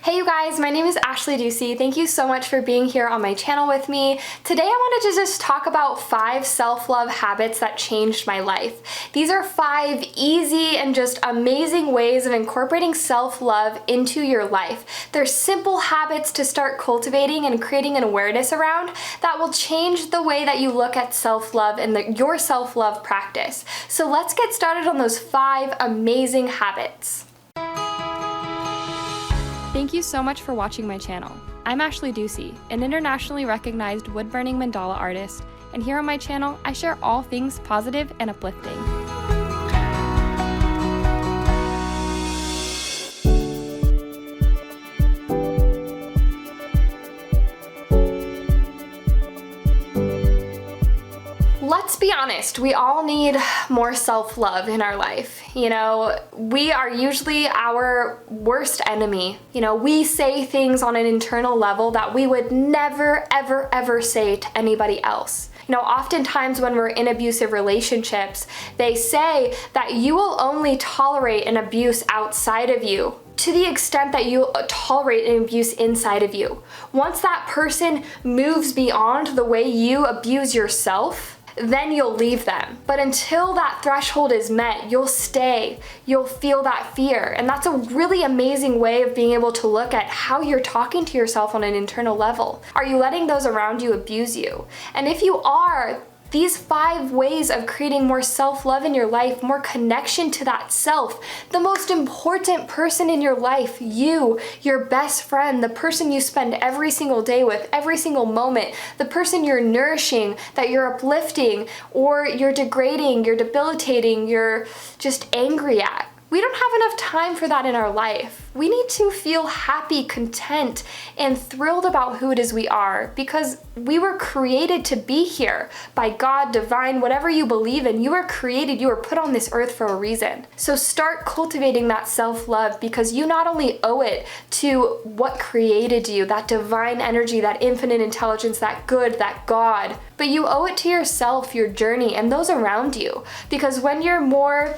Hey you guys, my name is Ashley Ducey. Thank you so much for being here on my channel with me. Today I wanted to just talk about 5 self-love habits that changed my life. These are 5 easy and just amazing ways of incorporating self-love into your life. They're simple habits to start cultivating and creating an awareness around that will change the way that you look at self-love and your self-love practice. So let's get started on those 5 amazing habits. Thank you so much for watching my channel. I'm Ashley Ducey, an internationally recognized wood-burning mandala artist, and here on my channel, I share all things positive and uplifting. Let's be honest, we all need more self-love in our life. We are usually our worst enemy. We say things on an internal level that we would never, ever say to anybody else. Oftentimes when we're in abusive relationships, they say that you will only tolerate an abuse outside of you to the extent that you tolerate an abuse inside of you. Once that person moves beyond the way you abuse yourself, then you'll leave them. But until that threshold is met, you'll stay, you'll feel that fear. And that's a really amazing way of being able to look at how you're talking to yourself on an internal level. Are you letting those around you abuse you? And if you are, these 5 ways of creating more self-love in your life, more connection to that self, the most important person in your life, you, your best friend, the person you spend every single day with, every single moment, the person you're nourishing, that you're uplifting, or you're degrading, you're debilitating, you're just angry at. We don't have enough time for that in our life. We need to feel happy, content, and thrilled about who it is we are, because we were created to be here by God, divine, whatever you believe in. You were created, you were put on this earth for a reason. So start cultivating that self-love, because you not only owe it to what created you, that divine energy, that infinite intelligence, that good, that God, but you owe it to yourself, your journey, and those around you. Because when you're more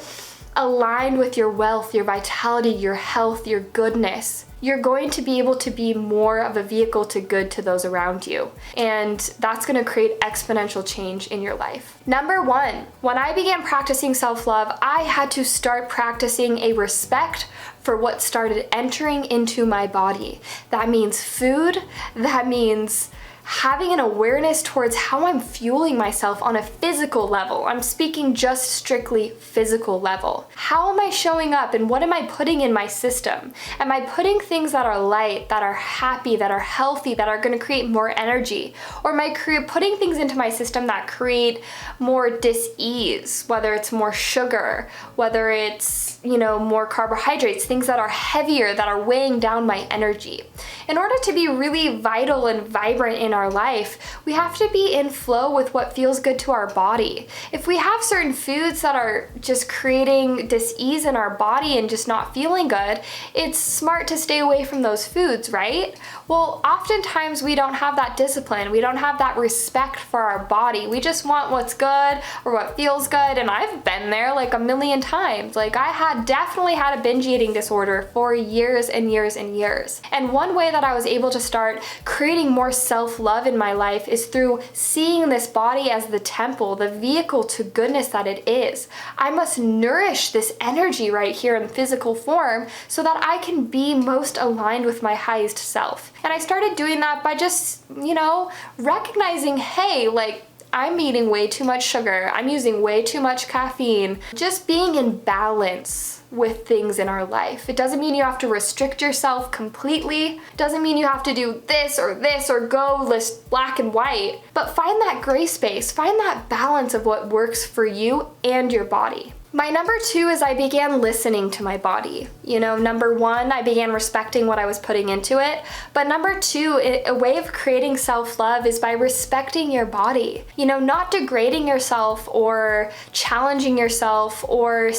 aligned with your wealth, your vitality, your health, your goodness, you're going to be able to be more of a vehicle to good to those around you. And that's going to create exponential change in your life. Number 1, when I began practicing self-love, I had to start practicing a respect for what started entering into my body. That means food, that means having an awareness towards how I'm fueling myself on a physical level. I'm speaking just strictly physical level. How am I showing up and what am I putting in my system? Am I putting things that are light, that are happy, that are healthy, that are going to create more energy? Or am I putting things into my system that create more dis-ease, whether it's more sugar, whether it's, more carbohydrates, things that are heavier, that are weighing down my energy. In order to be really vital and vibrant in our life, we have to be in flow with what feels good to our body. If we have certain foods that are just creating dis-ease in our body and just not feeling good, it's smart to stay away from those foods, right? Well, oftentimes we don't have that discipline. We don't have that respect for our body. We just want what's good or what feels good, and I've been there like a million times. Like I definitely had a binge eating disorder for years and years and years. And one way that I was able to start creating more self-love in my life is through seeing this body as the temple, the vehicle to goodness that it is. I must nourish this energy right here in physical form so that I can be most aligned with my highest self. And I started doing that by just, recognizing, hey, I'm eating way too much sugar, I'm using way too much caffeine. Just being in balance with things in our life. It doesn't mean you have to restrict yourself completely. It doesn't mean you have to do this or go list black and white. But find that gray space, find that balance of what works for you and your body. My number 2 is I began listening to my body. Number 1, I began respecting what I was putting into it. But number 2, a way of creating self-love is by respecting your body. Not degrading yourself or challenging yourself or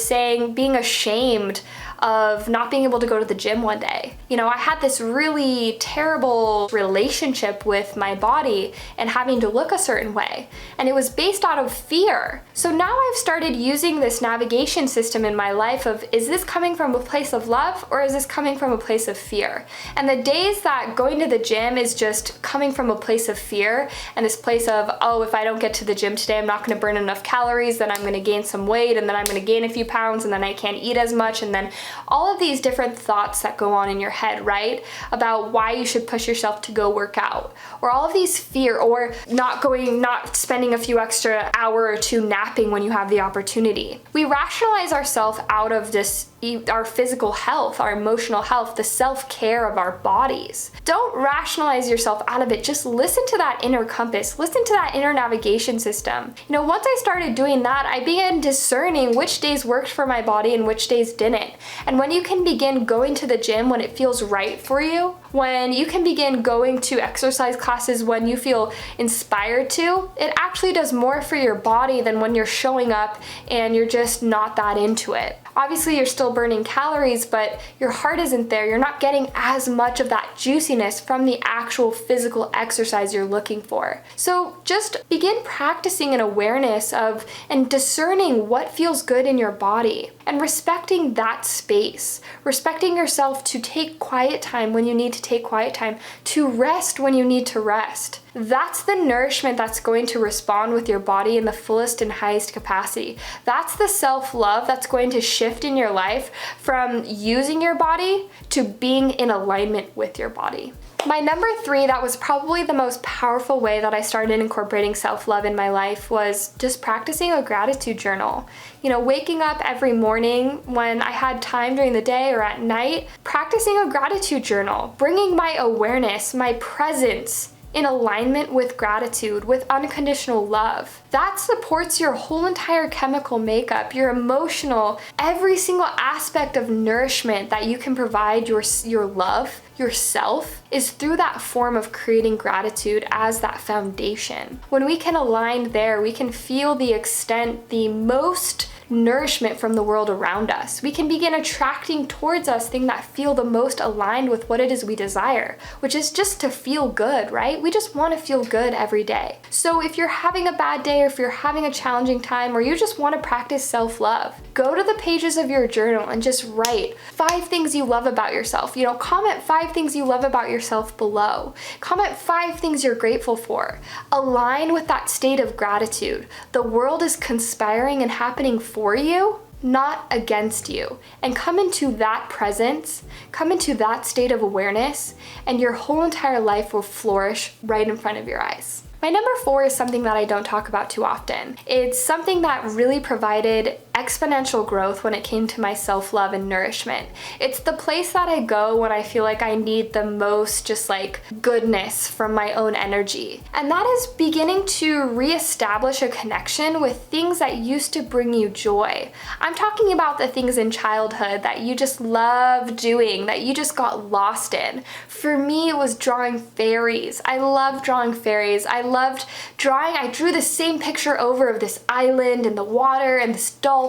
being ashamed of not being able to go to the gym one day. You know, I had this really terrible relationship with my body and having to look a certain way, and it was based out of fear. So now I've started using this navigation system in my life of, is this coming from a place of love or is this coming from a place of fear? And the days that going to the gym is just coming from a place of fear and this place of, oh, if I don't get to the gym today, I'm not gonna burn enough calories, then I'm gonna gain some weight, and then I'm gonna gain a few pounds, and then I can't eat as much, and then all of these different thoughts that go on in your head, right? About why you should push yourself to go work out, or all of these fear, or not spending a few extra hour or two napping when you have the opportunity. We rationalize ourselves out of this, our physical health, our emotional health, the self-care of our bodies. Don't rationalize yourself out of it. Just listen to that inner compass. Listen to that inner navigation system. You know, once I started doing that, I began discerning which days worked for my body and which days didn't. And when you can begin going to the gym when it feels right for you, when you can begin going to exercise classes when you feel inspired to, it actually does more for your body than when you're showing up and you're just not that into it. Obviously, you're still burning calories, but your heart isn't there. You're not getting as much of that juiciness from the actual physical exercise you're looking for. So just begin practicing an awareness of and discerning what feels good in your body and respecting that space, respecting yourself to take quiet time when you need to take quiet time, to rest when you need to rest. That's the nourishment that's going to respond with your body in the fullest and highest capacity. That's the self-love that's going to shift in your life from using your body to being in alignment with your body. My number 3, that was probably the most powerful way that I started incorporating self-love in my life, was just practicing a gratitude journal. You know, waking up every morning when I had time during the day or at night, practicing a gratitude journal, bringing my awareness, my presence in alignment with gratitude, with unconditional love. That supports your whole entire chemical makeup, your emotional, every single aspect of nourishment that you can provide your love, yourself, is through that form of creating gratitude as that foundation. When we can align there, we can feel the extent, the most nourishment from the world around us. We can begin attracting towards us things that feel the most aligned with what it is we desire, which is just to feel good, right? We just want to feel good every day. So if you're having a bad day, or if you're having a challenging time, or you just want to practice self-love, go to the pages of your journal and just write 5 things you love about yourself. You know, comment 5 things you love about yourself below. Comment 5 things you're grateful for. Align with that state of gratitude. The world is conspiring and happening for you, not against you. And come into that presence, come into that state of awareness, and your whole entire life will flourish right in front of your eyes. My number 4 is something that I don't talk about too often. It's something that really provided exponential growth when it came to my self-love and nourishment. It's the place that I go when I feel like I need the most just like goodness from my own energy. And that is beginning to reestablish a connection with things that used to bring you joy. I'm talking about the things in childhood that you just love doing, that you just got lost in. For me, it was drawing fairies. I loved drawing fairies. I loved drawing. I drew the same picture over of this island and the water and this dolphin.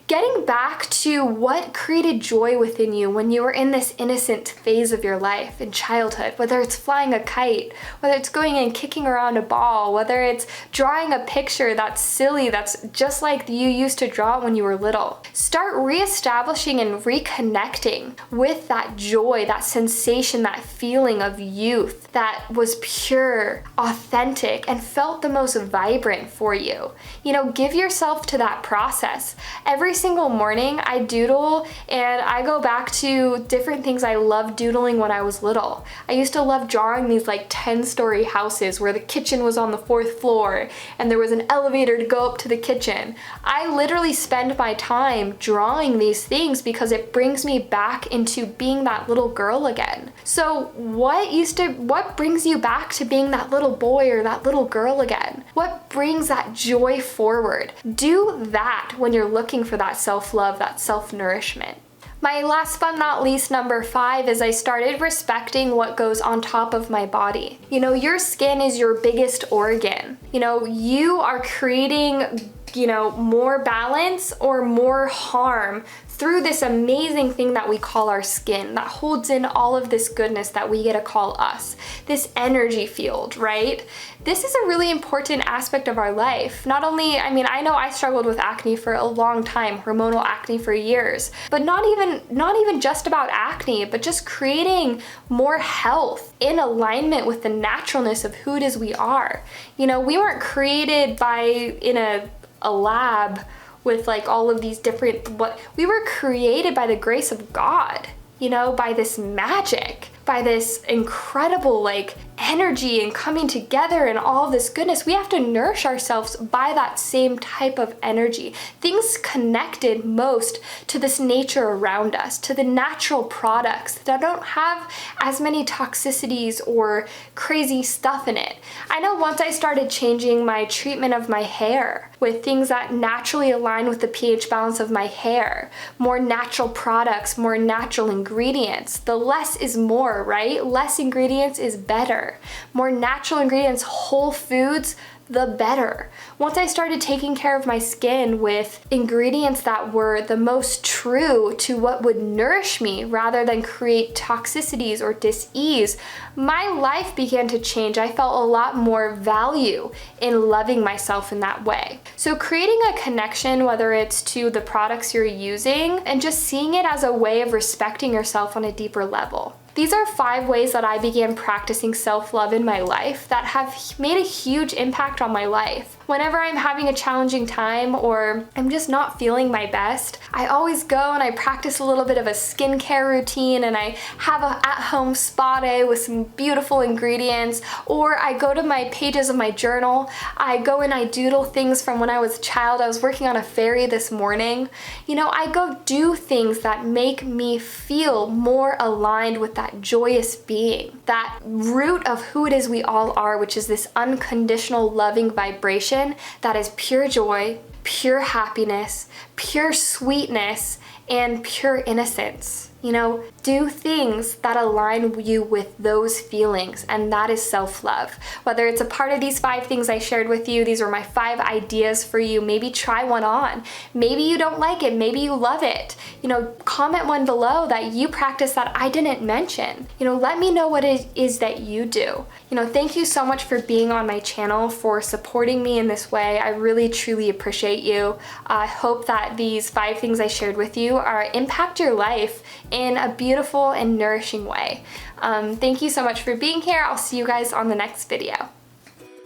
Getting back to what created joy within you when you were in this innocent phase of your life in childhood, whether it's flying a kite, whether it's going and kicking around a ball, whether it's drawing a picture that's silly, that's just like you used to draw when you were little. Start reestablishing and reconnecting with that joy, that sensation, that feeling of youth that was pure, authentic, and felt the most vibrant for you. You know, give yourself to that process. Every single morning I doodle and I go back to different things I loved doodling when I was little. I used to love drawing these like 10-story houses where the kitchen was on the 4th floor and there was an elevator to go up to the kitchen. I literally spend my time drawing these things because it brings me back into being that little girl again. So what brings you back to being that little boy or that little girl again? What brings that joy forward? Do that when you're looking for that self-love, that self-nourishment. My last but not least, number 5, is I started respecting what goes on top of my body. You know, your skin is your biggest organ. You know, you are creating you know, more balance or more harm through this amazing thing that we call our skin that holds in all of this goodness that we get to call us, this energy field, right? This is a really important aspect of our life. Not only, I mean, I know I struggled with acne for a long time, hormonal acne for years, but not even just about acne, but just creating more health in alignment with the naturalness of who it is we are. You know, we weren't created in a lab with like all of these different, we were created by the grace of God, you know, by this magic, by this incredible like energy and coming together and all this goodness. We have to nourish ourselves by that same type of energy. Things connected most to this nature around us, to the natural products that don't have as many toxicities or crazy stuff in it. I know once I started changing my treatment of my hair with things that naturally align with the pH balance of my hair, more natural products, more natural ingredients, the less is more, right? Less ingredients is better. More natural ingredients, whole foods, the better. Once I started taking care of my skin with ingredients that were the most true to what would nourish me rather than create toxicities or dis-ease, my life began to change. I felt a lot more value in loving myself in that way. So creating a connection, whether it's to the products you're using and just seeing it as a way of respecting yourself on a deeper level. These are 5 ways that I began practicing self-love in my life that have made a huge impact on my life. Whenever I'm having a challenging time or I'm just not feeling my best, I always go and I practice a little bit of a skincare routine, and I have an at-home spa day with some beautiful ingredients, or I go to my pages of my journal. I go and I doodle things from when I was a child. I was working on a fairy this morning. You know, I go do things that make me feel more aligned with that joyous being, that root of who it is we all are, which is this unconditional loving vibration that is pure joy, pure happiness, pure sweetness, and pure innocence. You know, do things that align you with those feelings, and that is self-love. Whether it's a part of these 5 things I shared with you, these were my 5 ideas for you. Maybe try one on. Maybe you don't like it, maybe you love it. You know, comment one below that you practice that I didn't mention. You know, let me know what it is that you do. You know, thank you so much for being on my channel, for supporting me in this way. I really truly appreciate you. I hope that these 5 things I shared with you impact your life in a beautiful and nourishing way. Thank you so much for being here. I'll see you guys on the next video.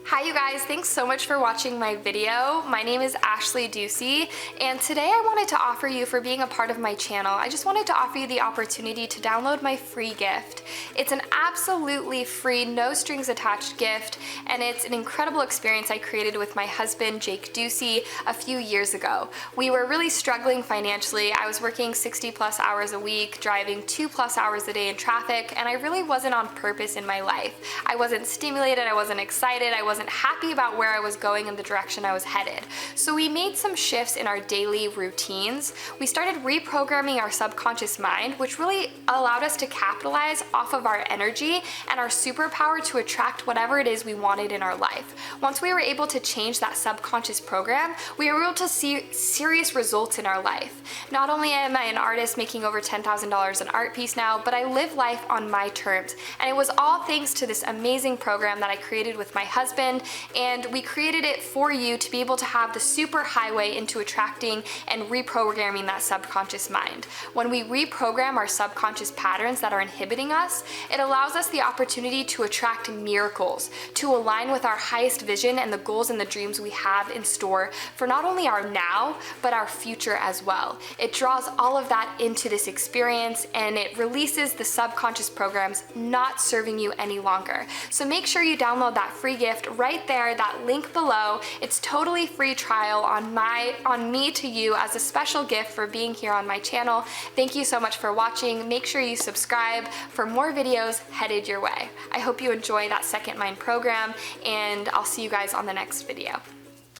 Hi you guys, thanks so much for watching my video. My name is Ashley Ducey, and today I wanted to offer you, for being a part of my channel, I just wanted to offer you the opportunity to download my free gift. It's an absolutely free, no strings attached gift, and it's an incredible experience I created with my husband, Jake Ducey, a few years ago. We were really struggling financially. I was working 60+ hours a week, driving 2+ hours a day in traffic, and I really wasn't on purpose in my life. I wasn't stimulated, I wasn't excited, I wasn't happy about where I was going and the direction I was headed. So we made some shifts in our daily routines. We started reprogramming our subconscious mind, which really allowed us to capitalize off of our energy and our superpower to attract whatever it is we wanted in our life. Once we were able to change that subconscious program, we were able to see serious results in our life. Not only am I an artist making over $10,000 an art piece now, but I live life on my terms. And it was all thanks to this amazing program that I created with my husband, and we created it for you to be able to have the super highway into attracting and reprogramming that subconscious mind. When we reprogram our subconscious patterns that are inhibiting us, it allows us the opportunity to attract miracles, to align with our highest vision and the goals and the dreams we have in store for not only our now, but our future as well. It draws all of that into this experience, and it releases the subconscious programs not serving you any longer. So make sure you download that free gift right there, that link below. It's totally free trial on me to you as a special gift for being here on my channel. Thank you so much for watching. Make sure you subscribe for more videos headed your way. I hope you enjoy that Second Mind program, and I'll see you guys on the next video.